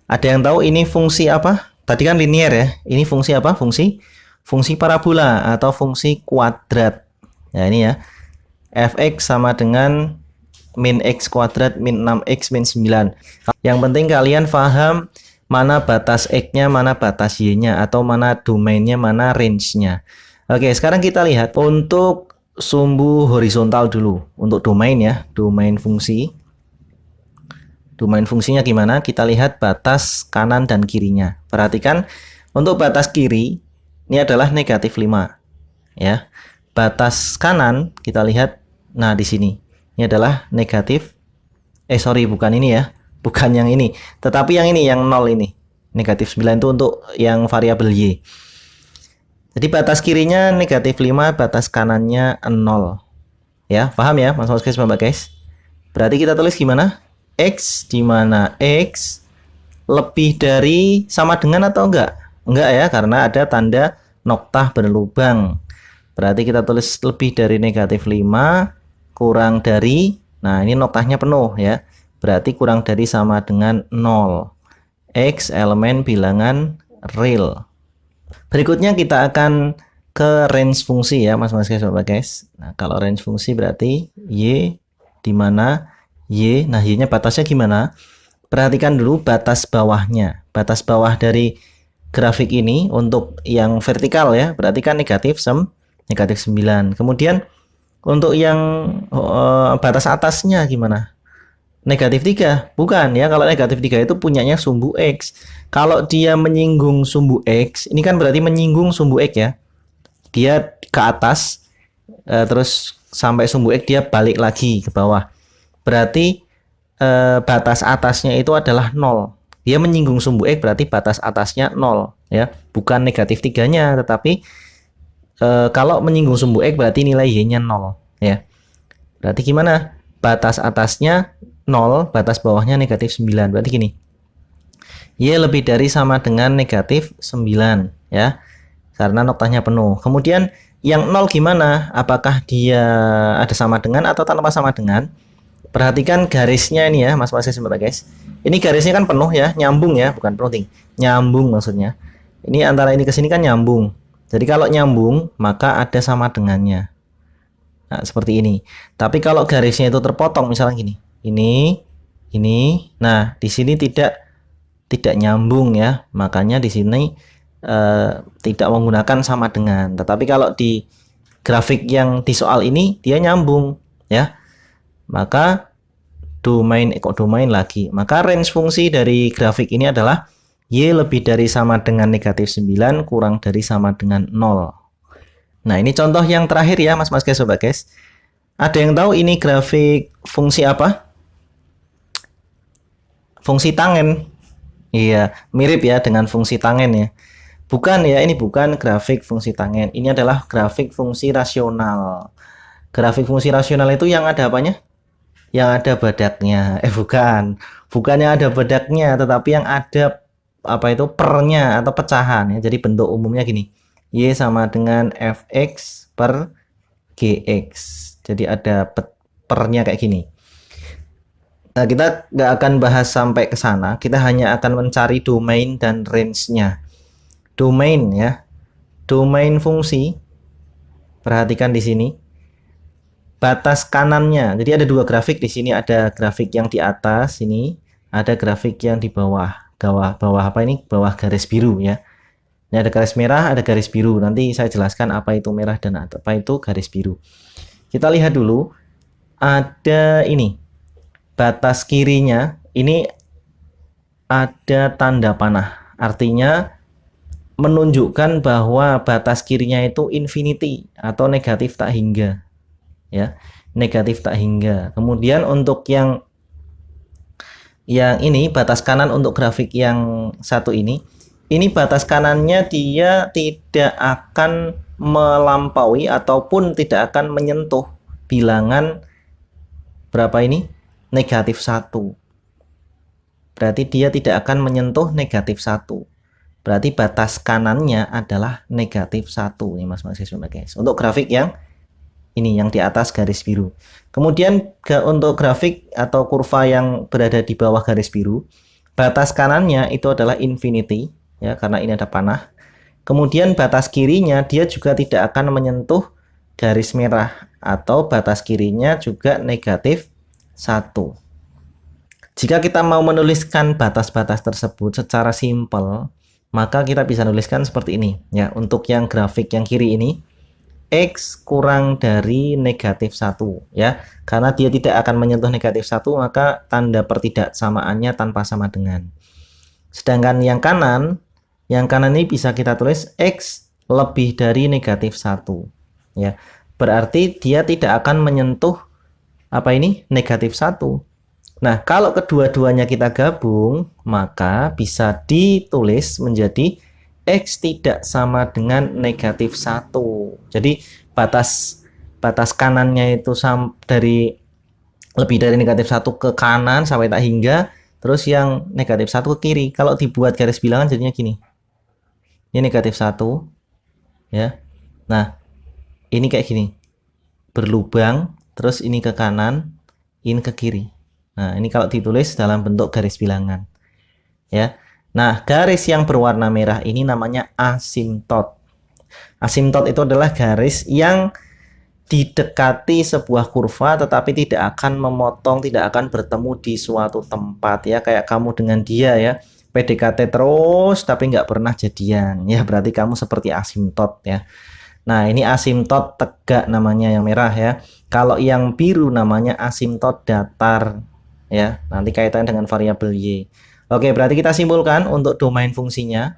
Ada yang tahu ini fungsi apa? Tadi kan linear ya. Ini fungsi apa? Fungsi parabola atau fungsi kuadrat. Ya ini ya. Fx sama dengan min x kuadrat min 6x min 9. Yang penting kalian paham mana batas x-nya, mana batas y-nya, atau mana domainnya, mana range-nya. Oke, sekarang kita lihat untuk sumbu horizontal dulu. Untuk domain ya, domain fungsi. Domain fungsinya gimana? Kita lihat batas kanan dan kirinya. Perhatikan, untuk batas kiri, ini adalah negatif 5. Ya. Batas kanan, kita lihat, nah di sini. Ini adalah negatif, bukan ini ya. Bukan yang ini. Tetapi yang ini, yang 0 ini. Negatif 9 itu untuk yang variabel Y. Jadi batas kirinya negatif 5, batas kanannya 0. Ya, paham ya Mas guys? Berarti kita tulis gimana? X di mana X lebih dari sama dengan atau enggak? Enggak ya, karena ada tanda noktah berlubang. Berarti kita tulis lebih dari negatif 5 kurang dari, nah ini noktahnya penuh ya. Berarti kurang dari sama dengan 0. X elemen bilangan real. Berikutnya kita akan ke range fungsi ya Mas guys. Nah, kalau range fungsi berarti Y di mana Y, nah Y-nya batasnya gimana? Perhatikan dulu batas bawahnya. Batas bawah dari grafik ini untuk yang vertikal ya, berarti kan negatif 9. Kemudian untuk yang batas atasnya gimana? Negatif 3. Bukan ya, kalau negatif 3 itu punyanya sumbu X. Kalau dia menyinggung sumbu X, ini kan berarti menyinggung sumbu X ya. Dia ke atas, terus sampai sumbu X dia balik lagi ke bawah. Berarti batas atasnya itu adalah 0. Dia menyinggung sumbu X berarti batas atasnya 0 ya. Bukan negatif 3-nya, tetapi kalau menyinggung sumbu X berarti nilai Y-nya 0 ya. Berarti gimana? Batas atasnya 0, batas bawahnya negatif 9. Berarti gini. Y lebih dari sama dengan negatif 9 ya. Karena noktahnya penuh. Kemudian yang 0 gimana? Apakah dia ada sama dengan atau tanpa sama dengan? Perhatikan garisnya ini ya, Mas guys. Ini garisnya kan penuh ya, nyambung ya, bukan penuh, nyambung maksudnya. Ini antara ini ke sini kan nyambung. Jadi kalau nyambung, maka ada sama dengannya. Nah, seperti ini. Tapi kalau garisnya itu terpotong, misalnya gini. Ini. Nah, di sini tidak nyambung ya. Makanya di sini tidak menggunakan sama dengan. Tetapi kalau di grafik yang di soal ini dia nyambung ya. Maka domain lagi. Maka range fungsi dari grafik ini adalah Y lebih dari sama dengan negatif 9 kurang dari sama dengan 0. Nah, ini contoh yang terakhir ya Mas guys. Ada yang tahu ini grafik fungsi apa? Fungsi tangen. Iya, mirip ya dengan fungsi tangen ya. Bukan ya, ini bukan grafik fungsi tangen. Ini adalah grafik fungsi rasional. Grafik fungsi rasional itu yang ada apanya? Yang ada badaknya. Bukan yang ada badaknya, tetapi yang ada pernya atau pecahan ya. Jadi bentuk umumnya gini. Y sama dengan Fx per Gx. Jadi ada pernya kayak gini. Nah, kita nggak akan bahas sampai ke sana. Kita hanya akan mencari domain dan range-nya. Domain ya. Domain fungsi. Perhatikan di sini. Batas kanannya. Jadi ada dua grafik di sini, ada grafik yang di atas ini, ada grafik yang di bawah. Bawah apa ini? Bawah garis biru ya. Ini ada garis merah, ada garis biru. Nanti saya jelaskan apa itu merah dan apa itu garis biru. Kita lihat dulu. Ada ini. Batas kirinya ini ada tanda panah. Artinya menunjukkan bahwa batas kirinya itu infinity atau negatif tak hingga. Ya, negatif tak hingga. Kemudian untuk yang ini batas kanan untuk grafik yang satu ini batas kanannya dia tidak akan melampaui ataupun tidak akan menyentuh bilangan berapa ini? Negatif 1. Berarti dia tidak akan menyentuh negatif 1. Berarti batas kanannya adalah negatif 1 nih Mas guys. Untuk grafik yang ini yang di atas garis biru. Kemudian untuk grafik atau kurva yang berada di bawah garis biru, Batas kanannya itu adalah infinity, ya, karena ini ada panah. Kemudian batas kirinya dia juga tidak akan menyentuh garis merah, atau batas kirinya juga negatif 1. Jika kita mau menuliskan batas-batas tersebut secara simpel, maka kita bisa nuliskan seperti ini. Ya, untuk yang grafik yang kiri ini, X kurang dari negatif 1. Ya, karena dia tidak akan menyentuh negatif 1, maka tanda pertidaksamaannya tanpa sama dengan. Sedangkan yang kanan ini bisa kita tulis X lebih dari negatif 1. Ya, berarti dia tidak akan menyentuh apa ini? Negatif 1. Nah, kalau kedua-duanya kita gabung, maka bisa ditulis menjadi X tidak sama dengan negatif 1. Jadi batas kanannya itu dari lebih dari negatif 1 ke kanan sampai tak hingga, terus yang negatif 1 ke kiri. Kalau dibuat garis bilangan jadinya gini. Ini negatif 1, ya. Nah, ini kayak gini. Berlubang, terus ini ke kanan, ini ke kiri. Nah, ini kalau ditulis dalam bentuk garis bilangan. Ya. Nah, garis yang berwarna merah ini namanya asimtot. Asimtot itu adalah garis yang didekati sebuah kurva tetapi tidak akan memotong, tidak akan bertemu di suatu tempat, ya, kayak kamu dengan dia, ya. PDKT terus tapi nggak pernah jadian. Ya, berarti kamu seperti asimtot, ya. Nah, ini asimtot tegak namanya yang merah, ya. Kalau yang biru namanya asimtot datar, ya. Nanti kaitannya dengan variabel Y. Oke, berarti kita simpulkan untuk domain fungsinya.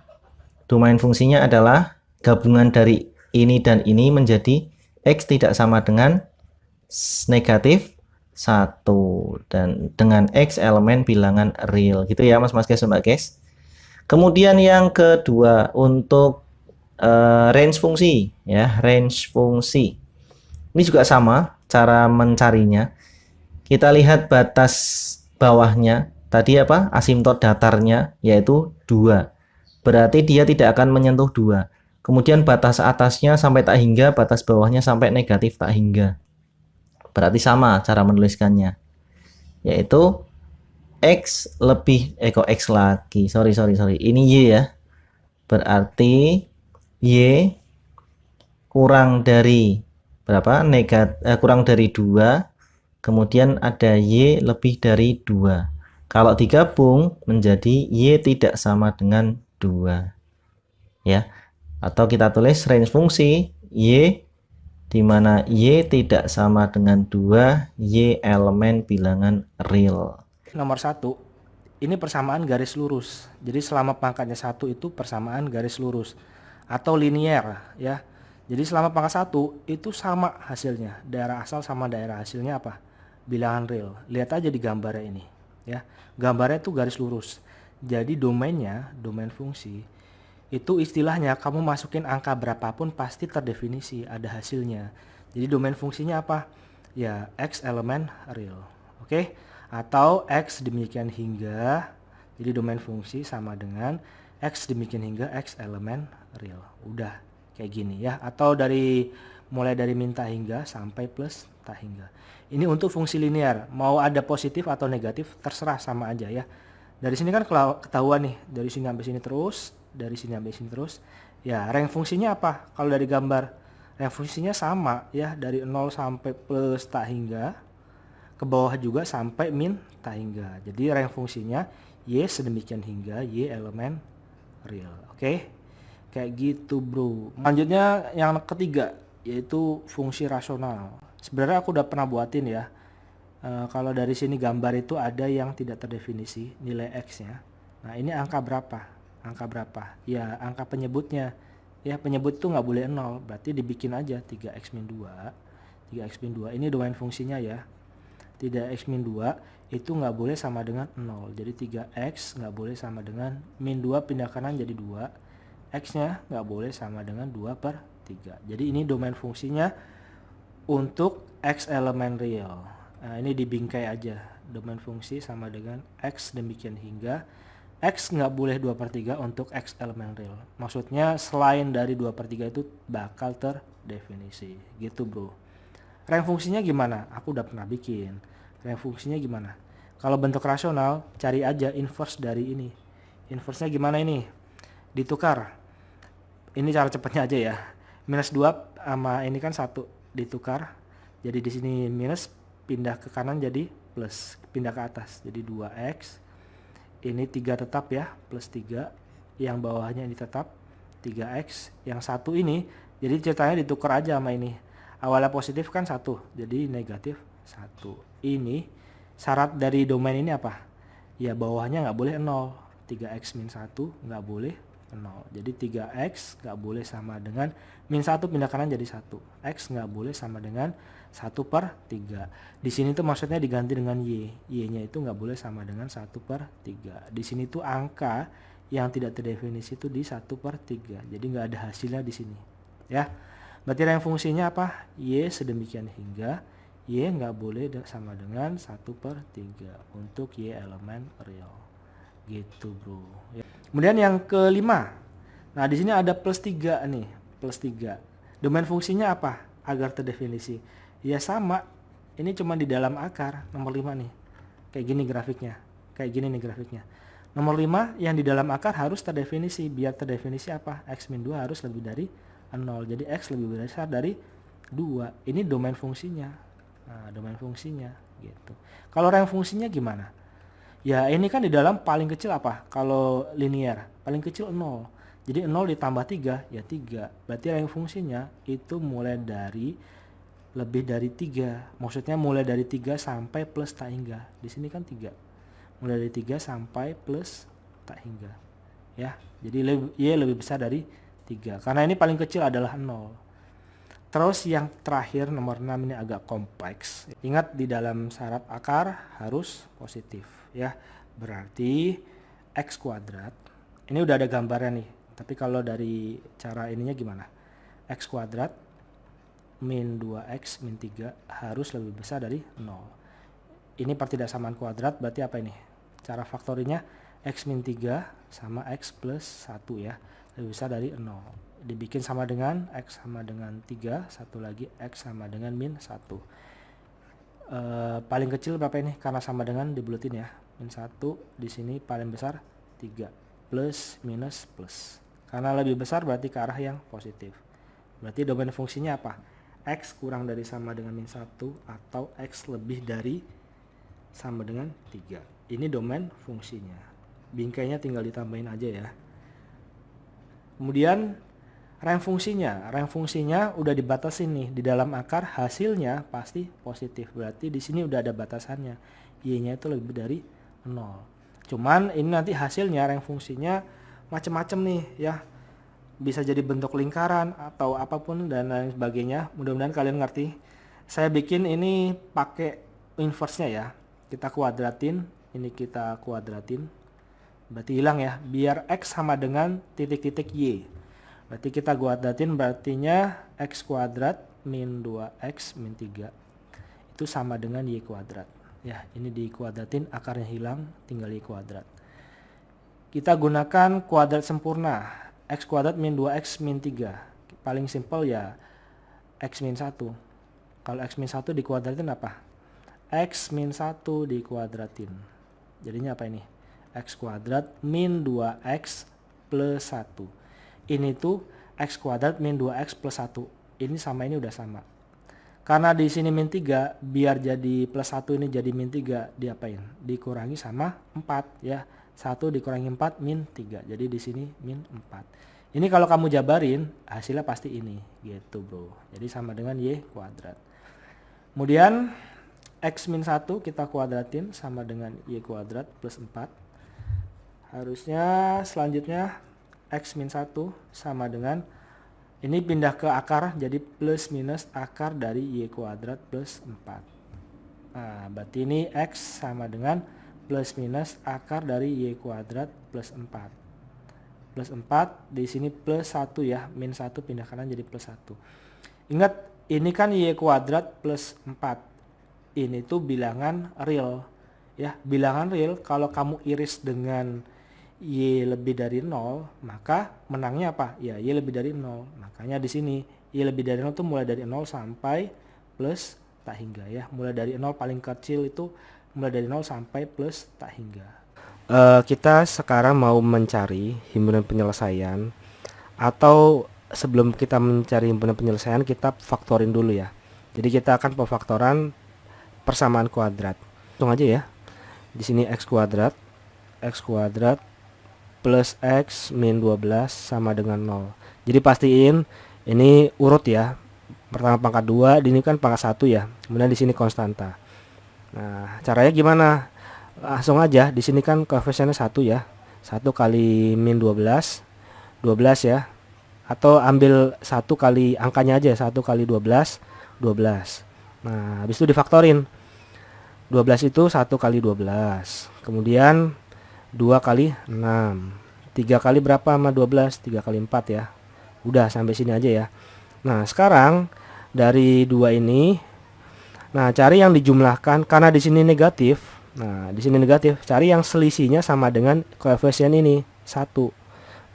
Domain fungsinya adalah gabungan dari ini dan ini menjadi X tidak sama dengan negatif 1 dan dengan X elemen bilangan real. Gitu ya, Mas guys, Mbak guys. Kemudian yang kedua untuk range fungsi, ya, range fungsi. Ini juga sama cara mencarinya. Kita lihat batas bawahnya tadi apa? Asimtot datarnya yaitu 2. Berarti dia tidak akan menyentuh 2. Kemudian batas atasnya sampai tak hingga, batas bawahnya sampai negatif tak hingga. Berarti sama cara menuliskannya. Yaitu X lebih kok X lagi. Sorry. Ini Y, ya. Berarti Y kurang dari berapa? Kurang dari 2. Kemudian ada Y lebih dari 2. Kalau digabung menjadi Y tidak sama dengan 2. Ya. Atau kita tulis range fungsi Y di mana Y tidak sama dengan 2, Y elemen bilangan real. Nomor 1, ini persamaan garis lurus. Jadi selama pangkatnya 1 itu persamaan garis lurus atau linier, ya. Jadi selama pangkat 1 itu sama hasilnya. Daerah asal sama daerah hasilnya apa? Bilangan real. Lihat aja di gambarnya ini, ya. Gambarnya itu garis lurus. Jadi domainnya, domain fungsi itu istilahnya kamu masukin angka berapapun pasti terdefinisi, ada hasilnya. Jadi domain fungsinya apa? Ya, X elemen real. Oke? Atau X demikian hingga, jadi domain fungsi sama dengan X demikian hingga X elemen real. Udah kayak gini, ya. Atau mulai dari min tak hingga sampai plus tak hingga. Ini untuk fungsi linear, mau ada positif atau negatif terserah, sama aja, ya. Dari sini kan ketahuan nih, dari sini sampai sini terus, dari sini sampai sini terus. Ya, range fungsinya apa? Kalau dari gambar, range fungsinya sama, ya, dari 0 sampai plus tak hingga, ke bawah juga sampai min tak hingga. Jadi range fungsinya Y sedemikian hingga Y elemen real. Oke? Kayak gitu, bro. Lanjutnya yang ketiga, yaitu fungsi rasional. Sebenarnya aku udah pernah buatin, ya. Kalau dari sini gambar itu ada yang tidak terdefinisi nilai X-nya. Nah, ini angka berapa? Angka berapa? Ya, angka penyebutnya. Ya, penyebut itu nggak boleh 0. Berarti dibikin aja 3x min 2. 3x min 2. Ini domain fungsinya, ya. 3x min 2 itu nggak boleh sama dengan 0. Jadi 3x nggak boleh sama dengan min 2 pindah kanan jadi 2. X-nya nggak boleh sama dengan 2/3. Jadi ini domain fungsinya untuk X elemen real. Nah, ini dibingkai aja. Domain fungsi sama dengan X demikian hingga X nggak boleh 2/3 untuk X elemen real. Maksudnya selain dari 2/3 itu bakal terdefinisi. Gitu, bro. Range fungsinya gimana? Aku udah pernah bikin. Range fungsinya gimana? Kalau bentuk rasional, cari aja inverse dari ini. Inverse-nya gimana ini? Ditukar. Ini cara cepatnya aja ya. Minus 2 sama ini kan 1 ditukar. Jadi di sini minus, pindah ke kanan jadi plus, pindah ke atas. Jadi 2x. Ini 3 tetap ya, plus 3. Yang bawahnya ini tetap 3x. Yang 1 ini, jadi ceritanya ditukar aja sama ini. Awalnya positif kan 1, jadi negatif 1. Ini syarat dari domain ini apa? Ya bawahnya nggak boleh 0. 3x min 1 nggak boleh 0. Jadi 3x nggak boleh sama dengan min 1 pindah kanan jadi 1. X nggak boleh sama dengan 1/3. Di sini tuh maksudnya diganti dengan y. Y-nya itu nggak boleh sama dengan 1/3. Di sini tuh angka yang tidak terdefinisi itu di 1/3. Jadi nggak ada hasilnya di sini. Ya. Berarti range fungsinya apa? Y sedemikian hingga Y nggak boleh sama dengan 1/3 untuk Y elemen real. Gitu bro. Ya. Kemudian yang kelima. Nah di sini ada plus 3 nih. Plus 3. Domain fungsinya apa? Agar terdefinisi. Ya sama. Ini cuma di dalam akar. Nomor 5 nih. Kayak gini grafiknya. Kayak gini nih grafiknya. Nomor 5 yang di dalam akar harus terdefinisi. Biar terdefinisi apa? X min 2 harus lebih dari 0. Jadi X lebih besar dari 2. Ini domain fungsinya. Nah, domain fungsinya gitu. Kalau range fungsinya gimana? Ya ini kan di dalam paling kecil apa? Kalau linear paling kecil 0. Jadi 0 ditambah 3 ya 3. Berarti range fungsinya itu mulai dari lebih dari 3. Maksudnya mulai dari 3 sampai plus tak hingga. Di sini kan 3. Mulai dari 3 sampai plus tak hingga. Ya. Jadi Y lebih besar dari 3. Karena ini paling kecil adalah 0. Terus yang terakhir nomor 6 ini agak kompleks. Ingat di dalam syarat akar harus positif ya. Berarti x kuadrat. Ini udah ada gambarnya nih. Tapi kalau dari cara ininya gimana? X kuadrat min 2x min 3 harus lebih besar dari 0. Ini pertidaksamaan kuadrat berarti apa ini? Cara faktorinya x min 3 sama x plus 1 ya. Lebih besar dari 0. Dibikin sama dengan x sama dengan 3, satu lagi x sama dengan min 1. Paling kecil berapa ini? Karena sama dengan dibuletin ya. Min 1 di sini paling besar 3. Plus minus plus. Karena lebih besar berarti ke arah yang positif. Berarti domain fungsinya apa? X kurang dari sama dengan min 1 atau x lebih dari sama dengan 3. Ini domain fungsinya. Bingkainya tinggal ditambahin aja ya. Kemudian range fungsinya udah dibatasin nih di dalam akar, hasilnya pasti positif. Berarti di sini udah ada batasannya. Y-nya itu lebih dari 0. Cuman ini nanti hasilnya range fungsinya macam-macam nih ya. Bisa jadi bentuk lingkaran atau apapun dan lain sebagainya. Mudah-mudahan kalian ngerti. Saya bikin ini pakai inverse-nya ya. Kita kuadratin, ini kita kuadratin. Berarti hilang ya. Biar x sama dengan titik-titik y. Berarti kita kuadratin berartinya x kuadrat min 2x min 3 itu sama dengan y kuadrat. Ya, ini dikuadratin, akarnya hilang, tinggal y kuadrat. Kita gunakan kuadrat sempurna. X kuadrat min 2x min 3. Paling simpel ya x min 1. Kalau x min 1 dikuadratin apa? X min 1 dikuadratin. Jadinya apa ini? X kuadrat min 2x plus 1. Ini tuh x kuadrat min 2x plus 1. Ini sama ini udah sama. Karena di sini min 3, biar jadi plus 1 ini jadi min 3, diapain? Dikurangi sama 4 ya. 1 dikurangi 4 min 3. Jadi di sini min 4. Ini kalau kamu jabarin, hasilnya pasti ini gitu bro. Jadi sama dengan y kuadrat. Kemudian x min 1 kita kuadratin sama dengan y kuadrat plus 4. Harusnya selanjutnya x min 1 sama dengan ini pindah ke akar jadi plus minus akar dari y kuadrat plus 4. Nah, berarti ini x sama dengan plus minus akar dari y kuadrat plus 4. Plus 4 di sini plus 1 ya, min 1 pindah kanan jadi plus 1. Ingat, ini kan y kuadrat plus 4. Ini tuh bilangan real. Ya, bilangan real kalau kamu iris dengan y lebih dari 0, maka menangnya apa? Ya, y lebih dari 0. Makanya di sini y lebih dari 0 itu mulai dari 0 sampai plus tak hingga ya. Mulai dari 0 paling kecil itu mulai dari 0 sampai plus tak hingga. Kita sekarang mau mencari himpunan penyelesaian, atau sebelum kita mencari himpunan penyelesaian kita faktorin dulu ya. Jadi kita akan pemfaktoran persamaan kuadrat. Hitung aja ya. Di sini x kuadrat plus x min 12 sama dengan 0. Jadi pastiin ini urut ya. Pertama pangkat 2, ini kan pangkat 1 ya. Kemudian di sini konstanta. Nah, caranya gimana? Langsung aja, di sini kan koefisiennya 1 ya. 1 kali min 12 ya. Atau ambil 1 kali angkanya aja, 1 kali 12 12. Nah, habis itu difaktorin. 12 itu 1 kali 12. Kemudian 2 kali 6. 3 kali berapa sama 12? 3 kali 4 ya. Udah sampai sini aja ya. Nah, sekarang dari 2 ini, nah cari yang dijumlahkan karena di sini negatif. Nah, di sini negatif, cari yang selisihnya sama dengan koefisien ini 1.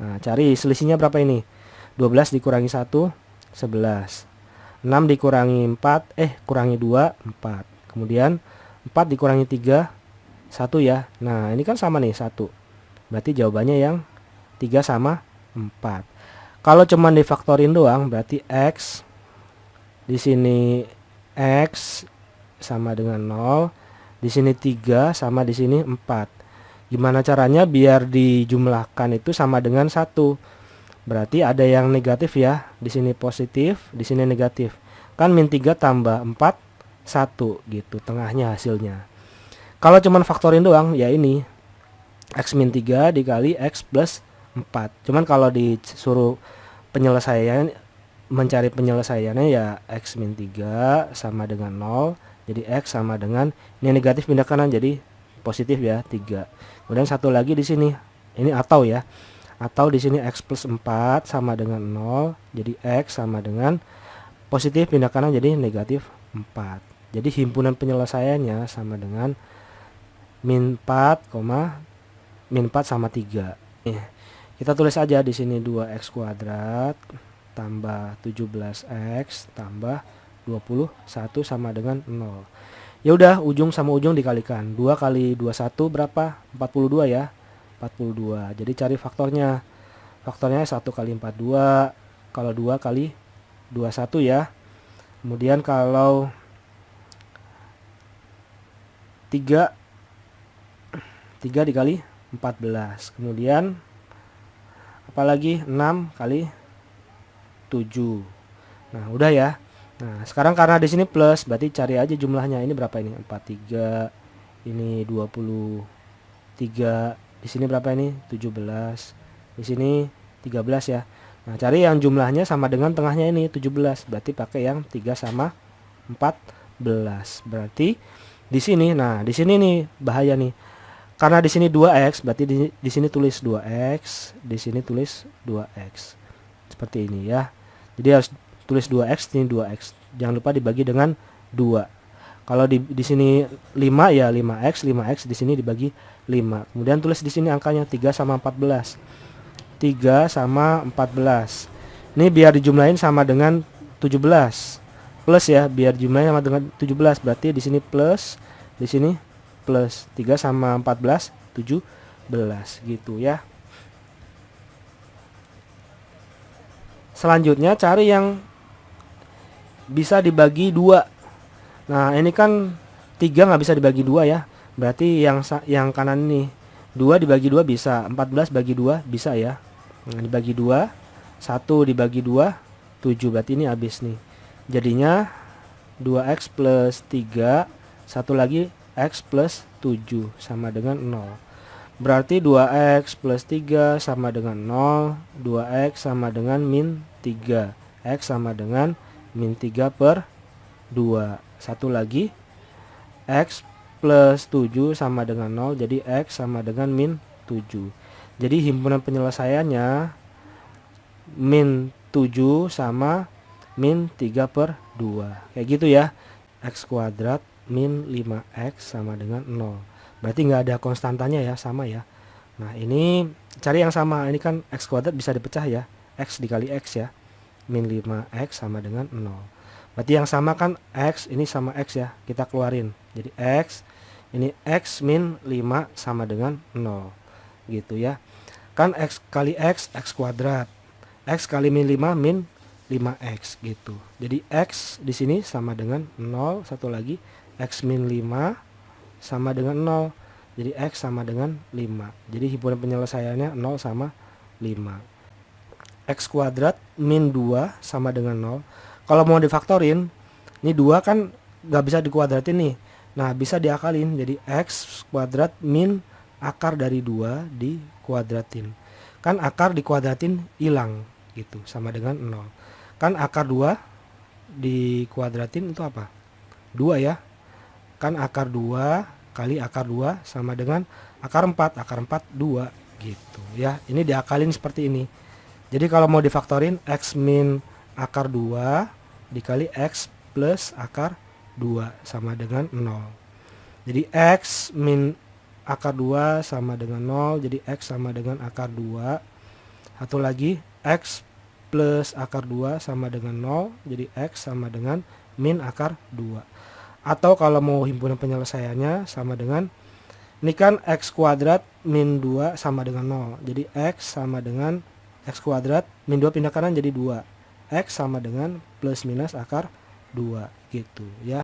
Nah, cari selisihnya berapa ini? 12 dikurangi 1 11. 6 dikurangi 4 kurangi 2 4. Kemudian 4 dikurangi 3 1 ya. Nah, ini kan sama nih 1. Berarti jawabannya yang 3 sama 4. Kalau cuman difaktorin doang berarti x di sini x sama dengan 0, di sini 3 sama di sini 4. Gimana caranya biar dijumlahkan itu sama dengan 1? Berarti ada yang negatif ya. Di sini positif, di sini negatif. Kan min 3 tambah 4 1 gitu tengahnya hasilnya. Kalau cuman faktorin doang ya ini x min 3 dikali x plus 4. Cuman kalau disuruh penyelesaian, mencari penyelesaiannya ya x min 3 sama dengan 0. Jadi x sama dengan, ini negatif pindah kanan jadi positif ya 3. Kemudian satu lagi di sini. Ini atau ya. Atau di sini x plus 4 sama dengan 0. Jadi x sama dengan positif pindah kanan jadi negatif 4. Jadi himpunan penyelesaiannya sama dengan min 4, min 4 sama 3. Kita tulis aja di sini 2x kuadrat tambah 17x tambah 21 sama dengan 0. Ya udah, ujung sama ujung dikalikan. 2 kali 21 berapa? 42 ya. 42. Jadi cari faktornya. Faktornya 1 kali 42. Kalau 2 kali 21 ya. Kemudian kalau 3 dikali 14. Kemudian apalagi 6 kali 7. Nah, udah ya. Nah, sekarang karena di sini plus, berarti cari aja jumlahnya. Ini berapa ini? 43. Ini 23. Di sini berapa ini? 17. Di sini 13 ya. Nah, cari yang jumlahnya sama dengan tengahnya ini 17. Berarti pakai yang 3 sama 14. Berarti di sini, nah, di sini nih bahaya nih. Karena di sini 2x, berarti di sini tulis 2x, di sini tulis 2x. Seperti ini ya. Jadi harus tulis 2x, ini 2x. Jangan lupa dibagi dengan 2. Kalau di sini 5 ya 5x, 5x di sini dibagi 5. Kemudian tulis di sini angkanya 3 sama 14. 3 sama 14. Ini biar dijumlahin sama dengan 17. Plus ya, biar jumlahnya sama dengan 17. Berarti di sini plus, di sini plus. 3 sama 14 17 gitu ya. Selanjutnya cari yang bisa dibagi 2. Nah, ini kan 3 nggak bisa dibagi 2 ya. Berarti yang kanan ini 2 dibagi 2 bisa, 14 bagi 2 bisa ya. Nah, dibagi 2, 1 dibagi 2 7. Berarti ini habis nih. Jadinya 2x plus 3, satu lagi x plus 7 sama dengan 0. Berarti 2x plus 3 sama dengan 0, 2x sama dengan min 3, x sama dengan min 3 per 2. Satu lagi, x plus 7 sama dengan 0, jadi x sama dengan min 7. Jadi himpunan penyelesaiannya min 7 sama min 3 per 2. Kayak gitu ya. X kuadrat min 5x sama dengan 0. Berarti nggak ada konstantanya ya, sama ya. Nah, ini cari yang sama. Ini kan x kuadrat bisa dipecah ya. X dikali x ya. Min 5x sama dengan 0. Berarti yang sama kan x, ini sama x ya. Kita keluarin. Jadi x, Ini X min 5 sama dengan 0 gitu ya. Kan X kali X kuadrat. X kali min 5 min 5X gitu. Jadi X di sini sama dengan 0. Satu lagi X min 5 sama dengan 0. Jadi X sama dengan 5. Jadi himpunan penyelesaiannya 0 sama 5. X kuadrat min 2 sama dengan 0. Kalau mau difaktorin, ini 2 kan nggak bisa dikuadratin nih. Nah, bisa diakalin. Jadi X kuadrat min akar dari 2 dikuadratin. Kan akar dikuadratin hilang gitu, sama dengan 0. Kan akar 2 dikuadratin itu apa? 2 ya. Kan akar 2 kali akar 2 sama dengan akar 4. Akar 4 2 gitu ya. Ini diakalin seperti ini. Jadi kalau mau difaktorin, X min akar 2 dikali X plus akar 2 sama dengan 0. Jadi X min akar 2 sama dengan 0. Jadi X sama dengan akar 2. Satu lagi, X plus akar 2 sama dengan 0. Jadi X sama dengan min akar 2. Atau kalau mau himpunan penyelesaiannya sama dengan, ini kan X kuadrat min 2 sama dengan 0. Jadi X sama dengan X kuadrat min 2 pindah kanan jadi 2. X sama dengan plus minus akar 2 gitu ya.